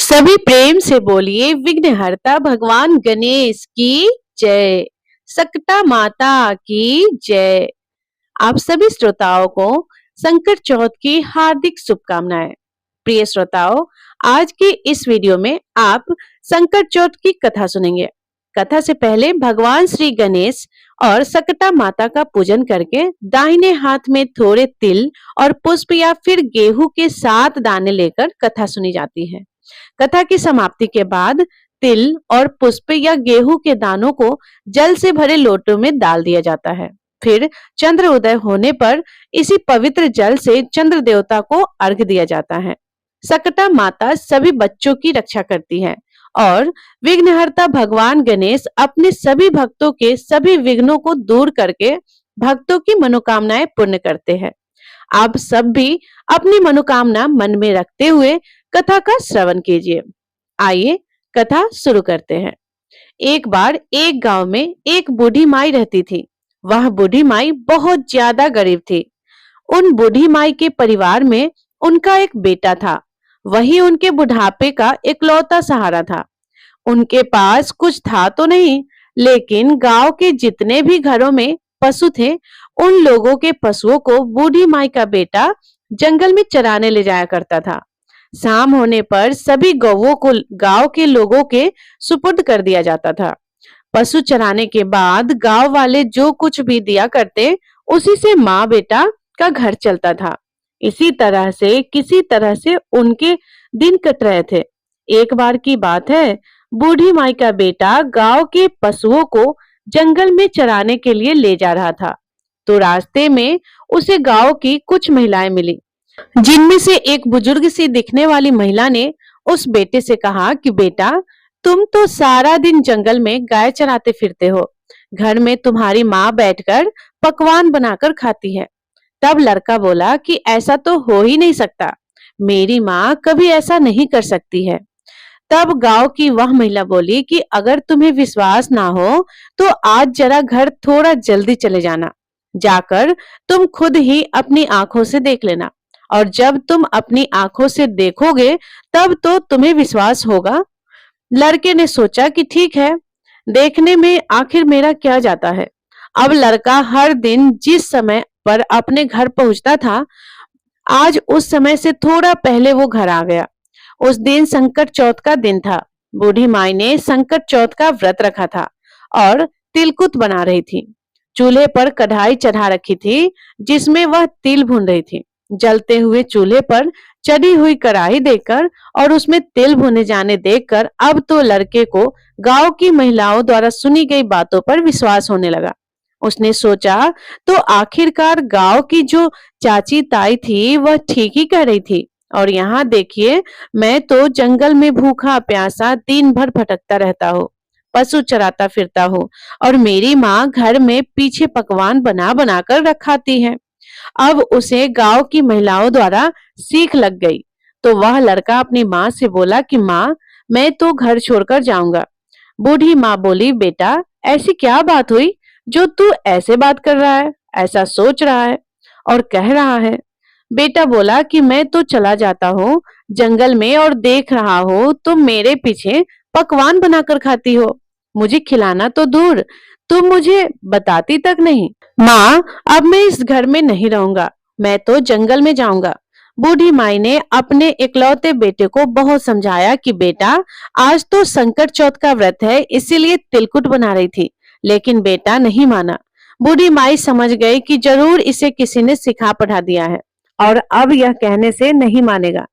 सभी प्रेम से बोलिए विघ्नहर्ता भगवान गणेश की जय। सकटा माता की जय। आप सभी श्रोताओं को संकट चौथ की हार्दिक शुभकामनाएं। प्रिय श्रोताओं, आज की इस वीडियो में आप संकट चौथ की कथा सुनेंगे। कथा से पहले भगवान श्री गणेश और सकटा माता का पूजन करके दाहिने हाथ में थोड़े तिल और पुष्प या फिर गेहूं के 7 दाने लेकर कथा सुनी जाती है। कथा की समाप्ति के बाद तिल और पुष्प या गेहूं के दानों को जल से भरे लोटों में डाल दिया जाता है। फिर चंद्र उदय होने पर इसी पवित्र जल से चंद्र देवता को अर्घ दिया जाता है। सकटा माता सभी बच्चों की रक्षा करती है और विघ्नहर्ता भगवान गणेश अपने सभी भक्तों के सभी विघ्नों को दूर करके भक्तों की मनोकामनाएं पूर्ण करते हैं। आप सब भी अपनी मनोकामना मन में रखते हुए कथा का श्रवण कीजिए। आइए कथा शुरू करते हैं। एक बार एक गांव में एक बूढ़ी माई रहती थी। वह बूढ़ी माई बहुत ज्यादा गरीब थी। उन बूढ़ी माई के परिवार में उनका एक बेटा था। वही उनके बुढ़ापे का इकलौता सहारा था। उनके पास कुछ था तो नहीं, लेकिन गांव के जितने भी घरों में पशु थे, उन लोगों के पशुओं को बूढ़ी माई का बेटा जंगल में चराने ले जाया करता था। शाम होने पर सभी गौओं को गांव के लोगों के सुपुर्द कर दिया जाता था। पशु चराने के बाद गांव वाले जो कुछ भी दिया करते, उसी से माँ बेटा का घर चलता था। इसी तरह से किसी तरह से उनके दिन कट रहे थे। एक बार की बात है, बूढ़ी माई का बेटा गांव के पशुओं को जंगल में चराने के लिए ले जा रहा था, तो रास्ते में उसे गांव की कुछ महिलाएं मिली, जिनमें से एक बुजुर्ग सी दिखने वाली महिला ने उस बेटे से कहा कि बेटा, तुम तो सारा दिन जंगल में गाय चराते फिरते हो, घर में तुम्हारी माँ बैठकर पकवान बनाकर खाती है। तब लड़का बोला कि ऐसा तो हो ही नहीं सकता, मेरी माँ कभी ऐसा नहीं कर सकती है। तब गांव की वह महिला बोली कि अगर तुम्हें विश्वास ना हो तो आज जरा घर थोड़ा जल्दी चले जाना, जाकर तुम खुद ही अपनी आंखों से देख लेना, और जब तुम अपनी आंखों से देखोगे तब तो तुम्हें विश्वास होगा। लड़के ने सोचा कि ठीक है, देखने में आखिर मेरा क्या जाता है। अब लड़का हर दिन जिस समय पर अपने घर पहुंचता था, आज उस समय से थोड़ा पहले वो घर आ गया। उस दिन संकट चौथ का दिन था। बूढ़ी माई ने संकट चौथ का व्रत रखा था और तिलकुट बना रही थी। चूल्हे पर कढ़ाई चढ़ा रखी थी, जिसमें वह तिल भून रही थी। जलते हुए चूल्हे पर चढ़ी हुई कढ़ाई देखकर और उसमें तिल भुने जाने देखकर अब तो लड़के को गांव की महिलाओं द्वारा सुनी गई बातों पर विश्वास होने लगा। उसने सोचा, तो आखिरकार गांव की जो चाची ताई थी वह ठीक ही कह रही थी, और यहाँ देखिए, मैं तो जंगल में भूखा प्यासा दिन भर भटकता रहता हूँ, पशु चराता फिरता हूँ, और मेरी माँ घर में पीछे पकवान बना बना कर रखाती है। अब उसे गांव की महिलाओं द्वारा सीख लग गई, तो वह लड़का अपनी माँ से बोला कि माँ, मैं तो घर छोड़कर जाऊंगा। बूढ़ी माँ बोली, बेटा, ऐसी क्या बात हुई जो तू ऐसे बात कर रहा है, ऐसा सोच रहा है और कह रहा है? बेटा बोला कि मैं तो चला जाता हूँ जंगल में और देख रहा हूँ तुम मेरे पीछे पकवान बनाकर खाती हो। मुझे खिलाना तो दूर, तुम मुझे बताती तक नहीं। माँ, अब मैं इस घर में नहीं रहूंगा, मैं तो जंगल में जाऊंगा। बूढ़ी माई ने अपने इकलौते बेटे को बहुत समझाया कि बेटा, आज तो संकट चौथ का व्रत है, इसीलिए तिलकुट बना रही थी, लेकिन बेटा नहीं माना। बूढ़ी माई समझ गई कि जरूर इसे किसी ने सिखा पढ़ा दिया है और अब यह कहने से नहीं मानेगा।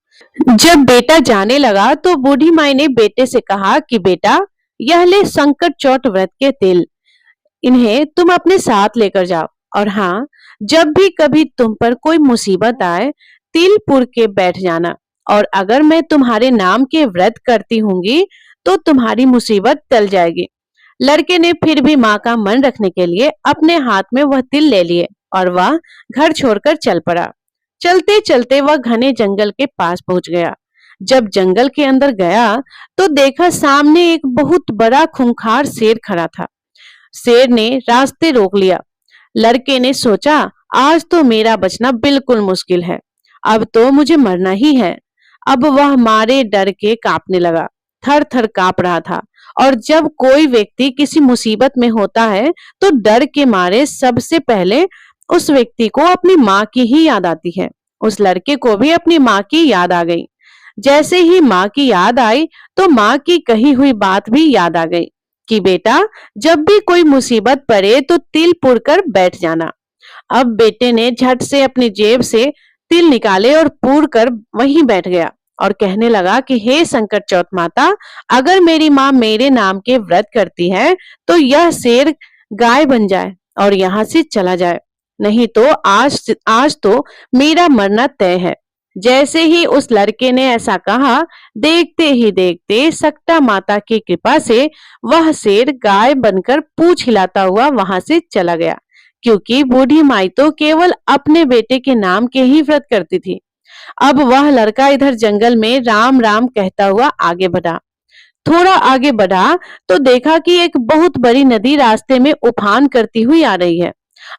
जब बेटा जाने लगा तो बूढ़ी माई ने बेटे से कहा कि बेटा, यह ले संकट चौथ व्रत के तिल, इन्हें तुम अपने साथ लेकर जाओ, और हाँ, जब भी कभी तुम पर कोई मुसीबत आए, तिल पुर के बैठ जाना, और अगर मैं तुम्हारे नाम के व्रत करती होंगी तो तुम्हारी मुसीबत टल जाएगी। लड़के ने फिर भी माँ का मन रखने के लिए अपने हाथ में वह तिल ले लिए और वह घर छोड़कर चल पड़ा। चलते चलते वह घने जंगल के पास पहुंच गया। जब जंगल के अंदर गया तो देखा सामने एक बहुत बड़ा खूंखार शेर खड़ा था। शेर ने रास्ते रोक लिया। लड़के ने सोचा, आज तो मेरा बचना बिल्कुल मुश्किल है, अब तो मुझे मरना ही है। अब वह मारे डर के कांपने लगा, थर थर कांप रहा था। और जब कोई व्यक्ति किसी मुसीबत में होता है तो डर के मारे सबसे पहले उस व्यक्ति को अपनी माँ की ही याद आती है। उस लड़के को भी अपनी माँ की याद आ गई। जैसे ही माँ की याद आई तो माँ की कही हुई बात भी याद आ गई कि बेटा, जब भी कोई मुसीबत पड़े तो तिल पुर कर बैठ जाना। अब बेटे ने झट से अपनी जेब से तिल निकाले और पूर कर वहीं बैठ गया और कहने लगा कि हे संकट चौथ माता, अगर मेरी माँ मेरे नाम के व्रत करती है तो यह शेर गाय बन जाए और यहाँ से चला जाए, नहीं तो आज आज तो मेरा मरना तय है। जैसे ही उस लड़के ने ऐसा कहा, देखते ही देखते सकटा माता की कृपा से वह शेर गाय बनकर पूंछ हिलाता हुआ वहां से चला गया, क्योंकि बूढ़ी माई तो केवल अपने बेटे के नाम के ही व्रत करती थी। अब वह लड़का इधर जंगल में राम राम कहता हुआ आगे बढ़ा। थोड़ा आगे बढ़ा तो देखा कि एक बहुत बड़ी नदी रास्ते में उफान करती हुई आ रही है।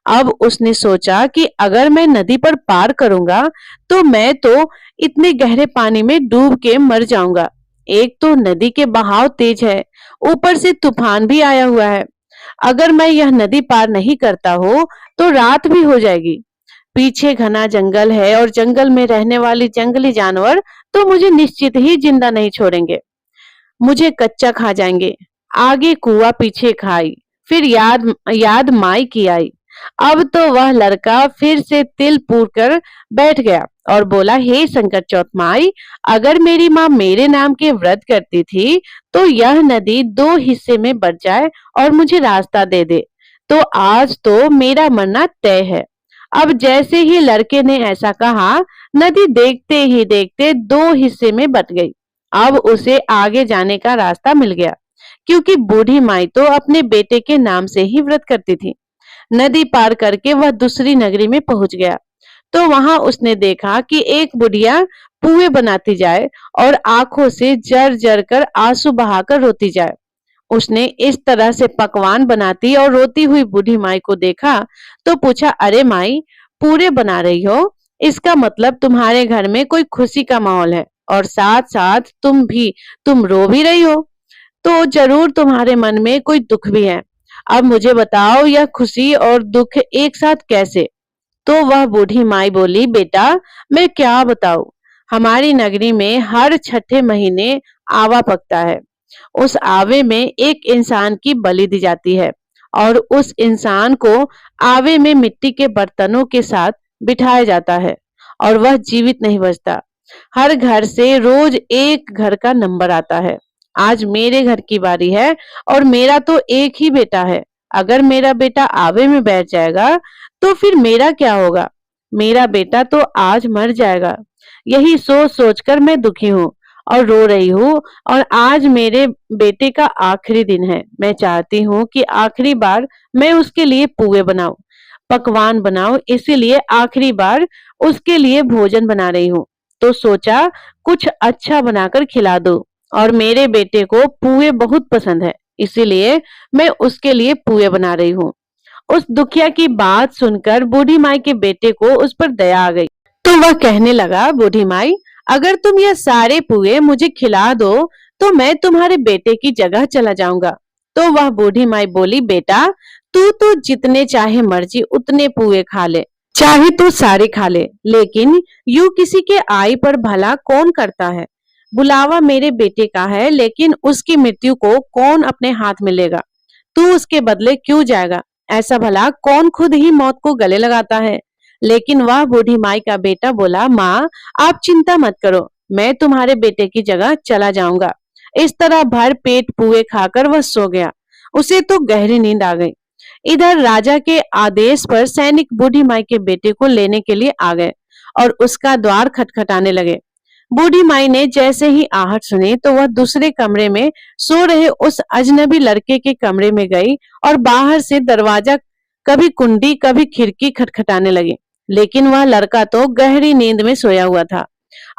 अब उसने सोचा कि अगर मैं नदी पर पार करूंगा तो मैं तो इतने गहरे पानी में डूब के मर जाऊंगा। एक तो नदी के बहाव तेज है, ऊपर से तूफान भी आया हुआ है। अगर मैं यह नदी पार नहीं करता हो तो रात भी हो जाएगी। पीछे घना जंगल है और जंगल में रहने वाले जंगली जानवर तो मुझे निश्चित ही जिंदा नहीं छोड़ेंगे, मुझे कच्चा खा जाएंगे। आगे कुआ पीछे खाई, फिर याद याद माई की आई। अब तो वह लड़का फिर से तिल पूर कर बैठ गया और बोला, हे संकट चौथ माई, अगर मेरी माँ मेरे नाम के व्रत करती थी तो यह नदी दो हिस्से में बट जाए और मुझे रास्ता दे दे, तो आज तो मेरा मरना तय है। अब जैसे ही लड़के ने ऐसा कहा, नदी देखते ही देखते दो हिस्से में बट गई। अब उसे आगे जाने का रास्ता मिल गया, क्योंकि बूढ़ी माई तो अपने बेटे के नाम से ही व्रत करती थी। नदी पार करके वह दूसरी नगरी में पहुंच गया तो वहां उसने देखा कि एक बुढ़िया पुए बनाती जाए और आंखों से जर जर कर आंसू बहाकर रोती जाए। उसने इस तरह से पकवान बनाती और रोती हुई बूढ़ी माई को देखा तो पूछा, अरे माई, पूरे बना रही हो, इसका मतलब तुम्हारे घर में कोई खुशी का माहौल है और साथ साथ तुम रो भी रही हो, तो जरूर तुम्हारे मन में कोई दुख भी है। अब मुझे बताओ, यह खुशी और दुख एक साथ कैसे? तो वह बूढ़ी माई बोली, बेटा, मैं क्या बताऊं, हमारी नगरी में हर छठे महीने आवा पकता है। उस आवे में एक इंसान की बलि दी जाती है और उस इंसान को आवे में मिट्टी के बर्तनों के साथ बिठाया जाता है और वह जीवित नहीं बचता। हर घर से रोज एक घर का नंबर आता है। आज मेरे घर की बारी है और मेरा तो एक ही बेटा है। अगर मेरा बेटा आवे में बैठ जाएगा तो फिर मेरा क्या होगा? मेरा बेटा तो आज मर जाएगा। यही सोच सोचकर मैं दुखी हूँ और रो रही हूँ और आज मेरे बेटे का आखिरी दिन है। मैं चाहती हूँ कि आखिरी बार मैं उसके लिए पुए बनाऊं, पकवान बनाऊं, इसीलिए आखिरी बार उसके लिए भोजन बना रही हूँ। तो सोचा कुछ अच्छा बनाकर खिला दो और मेरे बेटे को पुए बहुत पसंद है, इसीलिए मैं उसके लिए पुए बना रही हूँ। उस दुखिया की बात सुनकर बूढ़ी माई के बेटे को उस पर दया आ गई तो वह कहने लगा, बूढ़ी माई, अगर तुम यह सारे पुए मुझे खिला दो तो मैं तुम्हारे बेटे की जगह चला जाऊंगा। तो वह बूढ़ी माई बोली, बेटा, तू तो जितने चाहे मर्जी उतने पुए खा ले, चाहे तू सारे खा ले, लेकिन यूं किसी के आई पर भला कौन करता है? बुलावा मेरे बेटे का है, लेकिन उसकी मृत्यु को कौन अपने हाथ में लेगा? तू उसके बदले क्यों जाएगा? ऐसा भला कौन खुद ही मौत को गले लगाता है? लेकिन वह बूढ़ी माई का बेटा बोला, माँ, आप चिंता मत करो, मैं तुम्हारे बेटे की जगह चला जाऊंगा। इस तरह भर पेट पुए खाकर वह सो गया। उसे तो गहरी नींद आ गई। इधर राजा के आदेश पर सैनिक बूढ़ी माई के बेटे को लेने के लिए आ गए और उसका द्वार खटखटाने लगे। बूढ़ी माई ने जैसे ही आहट सुनी तो वह दूसरे कमरे में सो रहे उस अजनबी लड़के के कमरे में गई और बाहर से दरवाजा, कभी कुंडी कभी खिड़की खटखटाने लगी, लेकिन वह लड़का तो गहरी नींद में सोया हुआ था।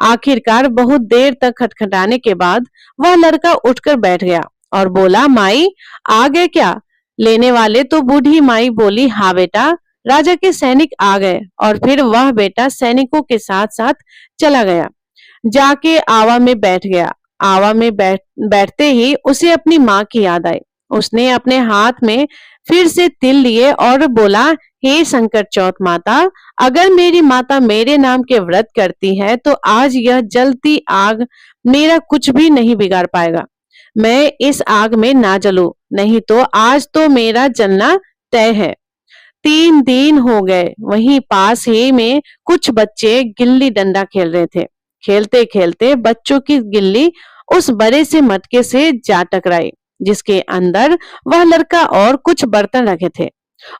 आखिरकार बहुत देर तक खटखटाने के बाद वह लड़का उठकर बैठ गया और बोला, माई, आ गए क्या? लेने वाले? तो बूढ़ी माई बोली, हाँ बेटा, राजा के सैनिक आ गए। और फिर वह बेटा सैनिकों के साथ साथ चला गया। जाके आवा में बैठ गया। आवा में बैठते ही उसे अपनी माँ की याद आई। उसने अपने हाथ में फिर से तिल लिए और बोला, हे संकट चौथ माता, अगर मेरी माता मेरे नाम के व्रत करती है तो आज यह जलती आग मेरा कुछ भी नहीं बिगाड़ पाएगा। मैं इस आग में ना जलूं, नहीं तो आज तो मेरा जलना तय है। 3 दिन हो गए। वहीं पास ही में कुछ बच्चे गिल्ली डंडा खेल रहे थे। खेलते खेलते बच्चों की गिल्ली उस बड़े से मटके से जा टकराई, जिसके अंदर वह लड़का और कुछ बर्तन रखे थे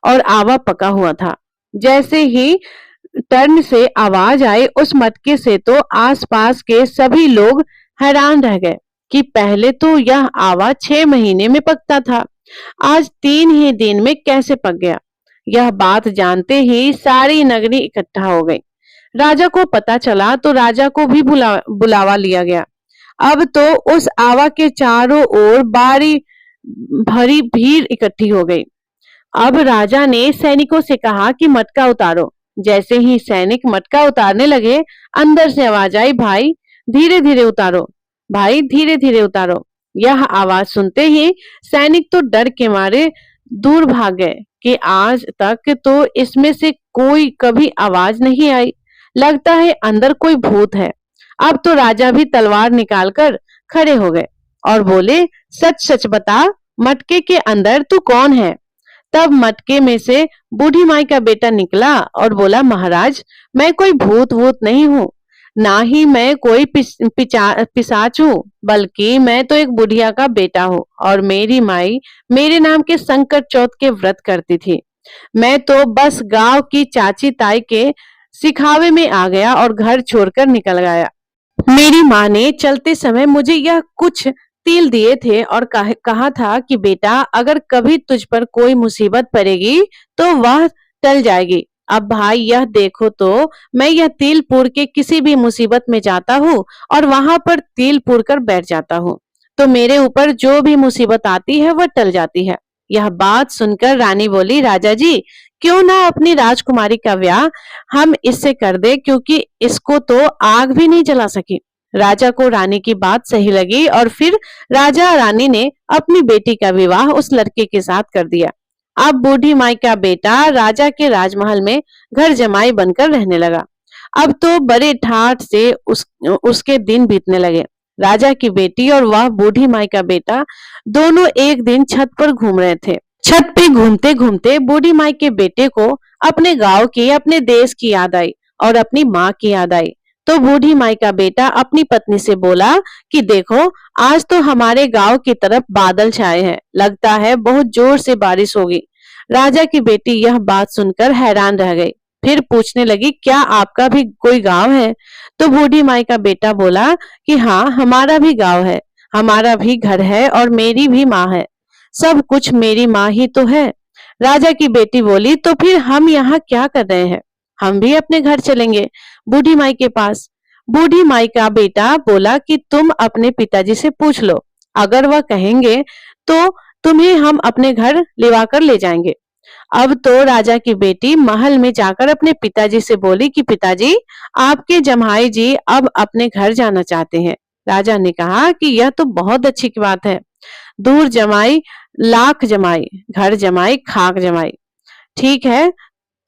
और आवा पका हुआ था। जैसे ही टर्न से आवाज आई उस मटके से, तो आसपास के सभी लोग हैरान रह गए कि पहले तो यह आवा 6 महीने में पकता था, आज 3 ही दिन में कैसे पक गया। यह बात जानते ही सारी नगरी इकट्ठा हो गई। राजा को पता चला तो राजा को भी बुलावा लिया गया। अब तो उस आवा के चारों ओर बारी भरी भीड़ इकट्ठी हो गई। अब राजा ने सैनिकों से कहा कि मटका उतारो। जैसे ही सैनिक मटका उतारने लगे, अंदर से आवाज आई, भाई धीरे धीरे उतारो, भाई धीरे धीरे उतारो। यह आवाज सुनते ही सैनिक तो डर के मारे दूर भाग गए कि आज तक तो इसमें से कोई कभी आवाज नहीं आई, लगता है अंदर कोई भूत है। अब तो राजा भी तलवार निकालकर खड़े हो गए और बोले, सच सच बता, मटके के अंदर तू कौन है। तब मटके में से बूढ़ी माई का बेटा निकला और बोला, महाराज मैं कोई भूत वूत नहीं हूँ, ना ही मैं कोई पिशाच हूँ, बल्कि मैं तो एक बुढ़िया का बेटा हूँ और मेरी माई मेरे नाम के संकट चौथ के व्रत करती थी। मैं तो बस गांव की चाची ताई के सिखावे में आ गया और घर छोड़कर निकल गया। मेरी माँ ने चलते समय मुझे यह कुछ तिल दिए थे और कहा था कि बेटा अगर कभी तुझ पर कोई मुसीबत पड़ेगी तो वह टल जाएगी। अब भाई यह देखो तो मैं यह तिल पूर के किसी भी मुसीबत में जाता हूँ और वहां पर तिल पूर कर बैठ जाता हूँ, तो मेरे ऊपर जो भी मुसीबत आती है वह टल जाती है। यह बात सुनकर रानी बोली, राजा जी क्यों ना अपनी राजकुमारी का ब्याह हम इससे कर दे, क्योंकि इसको तो आग भी नहीं जला सकी। राजा को रानी की बात सही लगी और फिर राजा रानी ने अपनी बेटी का विवाह उस लड़के के साथ कर दिया। अब बूढ़ी माई का बेटा राजा के राजमहल में घर जमाई बनकर रहने लगा। अब तो बड़े ठाठ से उसके दिन बीतने लगे। राजा की बेटी और वह बूढ़ी माई का बेटा दोनों एक दिन छत पर घूम रहे थे। छत पे घूमते घूमते बूढ़ी माई के बेटे को अपने गांव की, अपने देश की याद आई और अपनी माँ की याद आई। तो बूढ़ी माई का बेटा अपनी पत्नी से बोला कि देखो आज तो हमारे गांव की तरफ बादल छाए हैं, लगता है बहुत जोर से बारिश होगी। राजा की बेटी यह बात सुनकर हैरान रह गई, फिर पूछने लगी, क्या आपका भी कोई गांव है। तो बूढ़ी माई का बेटा बोला कि हाँ हमारा भी गांव है, हमारा भी घर है और मेरी भी माँ है, सब कुछ मेरी माँ ही तो है। राजा की बेटी बोली, तो फिर हम यहाँ क्या कर रहे हैं, हम भी अपने घर चलेंगे, बूढ़ी माई के पास। बूढ़ी माई का बेटा बोला कि तुम अपने पिताजी से पूछ लो, अगर वह कहेंगे तो तुम्हें हम अपने घर लिवा कर ले जाएंगे। अब तो राजा की बेटी महल में जाकर अपने पिताजी से बोली कि पिताजी आपके जमाई जी अब अपने घर जाना चाहते हैं। राजा ने कहा कि यह तो बहुत अच्छी बात है, दूर जमाई लाख जमाई, घर जमाई खाक जमाई। ठीक है,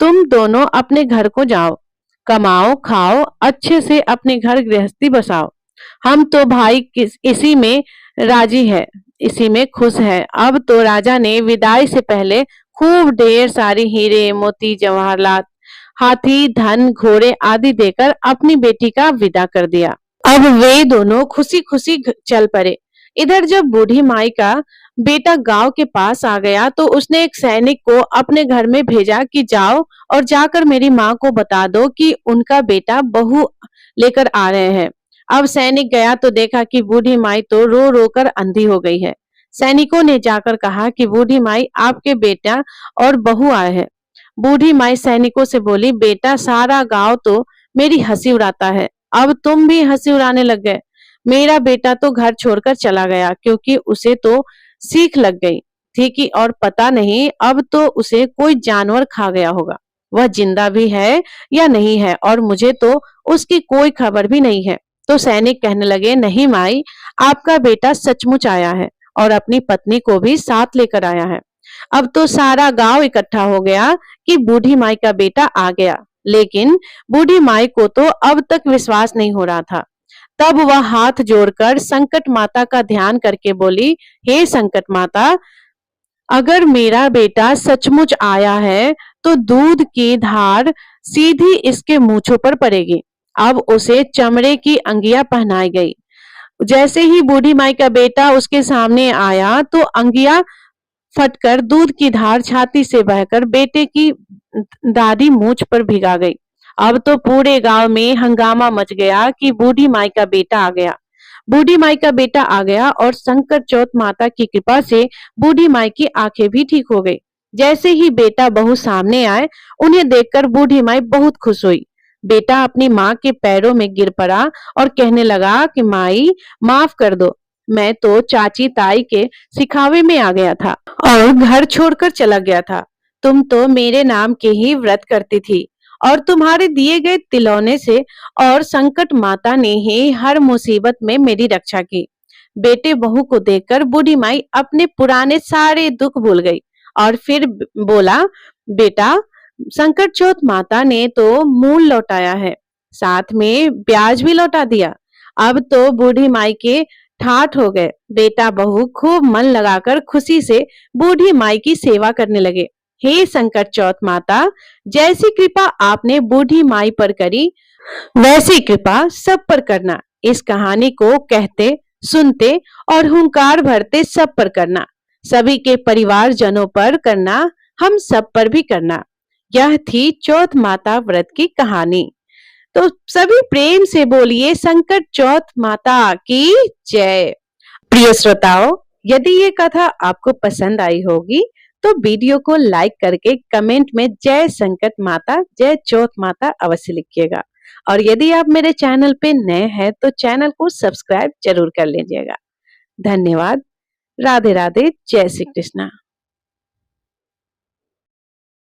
तुम दोनों अपने घर को जाओ, कमाओ खाओ, अच्छे से अपने घर गृहस्थी बसाओ। हम तो भाई इसी में राजी है, इसी में खुश है। अब तो राजा ने विदाई से पहले खूब ढेर सारी हीरे मोती जवाहरात हाथी धन घोड़े आदि देकर अपनी बेटी का विदा कर दिया। अब वे दोनों खुशी खुशी चल पड़े। इधर जब बूढ़ी माई का बेटा गांव के पास आ गया तो उसने एक सैनिक को अपने घर में भेजा कि जाओ और जाकर मेरी माँ को बता दो कि उनका बेटा बहू लेकर आ रहे हैं। अब सैनिक गया तो देखा कि बूढ़ी माई तो रो रो कर अंधी हो गई है। सैनिकों ने जाकर कहा कि बूढ़ी माई आपके बेटा और बहू आए हैं। बूढ़ी माई सैनिकों से बोली, बेटा सारा गांव तो मेरी हंसी उड़ाता है, अब तुम भी हंसी उड़ाने लग गए। मेरा बेटा तो घर छोड़कर चला गया क्योंकि उसे तो सीख लग गई थी कि, और पता नहीं अब तो उसे कोई जानवर खा गया होगा, वह जिंदा भी है या नहीं है और मुझे तो उसकी कोई खबर भी नहीं है। तो सैनिक कहने लगे, नहीं माई, आपका बेटा सचमुच आया है और अपनी पत्नी को भी साथ लेकर आया है। अब तो सारा गांव इकट्ठा हो गया कि बूढ़ी माई का बेटा आ गया, लेकिन बूढ़ी माई को तो अब तक विश्वास नहीं हो रहा था। तब वह हाथ जोड़कर संकट माता का ध्यान करके बोली, हे संकट माता, अगर मेरा बेटा सचमुच आया है तो दूध की धार सीधी इसके मूंछों पर पड़ेगी। अब उसे चमड़े की अंगिया पहनाई गई। जैसे ही बूढ़ी माई का बेटा उसके सामने आया तो अंगिया फटकर दूध की धार छाती से बहकर बेटे की दादी मूंछ पर भिगा गई। अब तो पूरे गांव में हंगामा मच गया कि बूढ़ी माई का बेटा आ गया। बूढ़ी माई का बेटा आ गया और संकट चौथ माता की कृपा से बूढ़ी माई की आंखें भी ठीक हो गई। जैसे ही बेटा बहू सामने आए, उन्हें देखकर बूढ़ी माई बहुत खुश हुई। बेटा अपनी माँ के पैरों में गिर पड़ा और कहने लगा कि माई, माफ कर दो, मैं तो चाची ताई के सिखावे में आ गया था और घर छोड़कर चला गया था। तुम तो मेरे नाम के ही व्रत करती थी और तुम्हारे दिए गए तिलौने से और संकट माता ने ही हर मुसीबत में मेरी रक्षा की। बेटे बहू को देखकर बूढ़ी माई अपने पुराने सारे दुख भूल गई और फिर बोला, बेटा, संकट चौथ माता ने तो मूल लौटाया है, साथ में ब्याज भी लौटा दिया। अब तो बूढ़ी माई के ठाठ हो गए। बेटा बहू खूब मन लगाकर खुशी से बूढ़ी माई की सेवा करने लगे। हे संकट चौथ माता, जैसी कृपा आपने बूढ़ी माई पर करी, वैसी कृपा सब पर करना। इस कहानी को कहते, सुनते और हुंकार भरते सब पर करना। सभी के परिवार जनों पर करना, हम सब पर भी करना। यह थी चौथ माता व्रत की कहानी। तो सभी प्रेम से बोलिए, संकट चौथ माता की जय। प्रिय श्रोताओं, यदि ये कथा आपको पसंद आई होगी तो वीडियो को लाइक करके कमेंट में जय संकट माता, जय चौथ माता अवश्य लिखिएगा। और यदि आप मेरे चैनल पे नए हैं तो चैनल को सब्सक्राइब जरूर कर लीजिएगा। धन्यवाद। राधे राधे। जय श्री कृष्णा।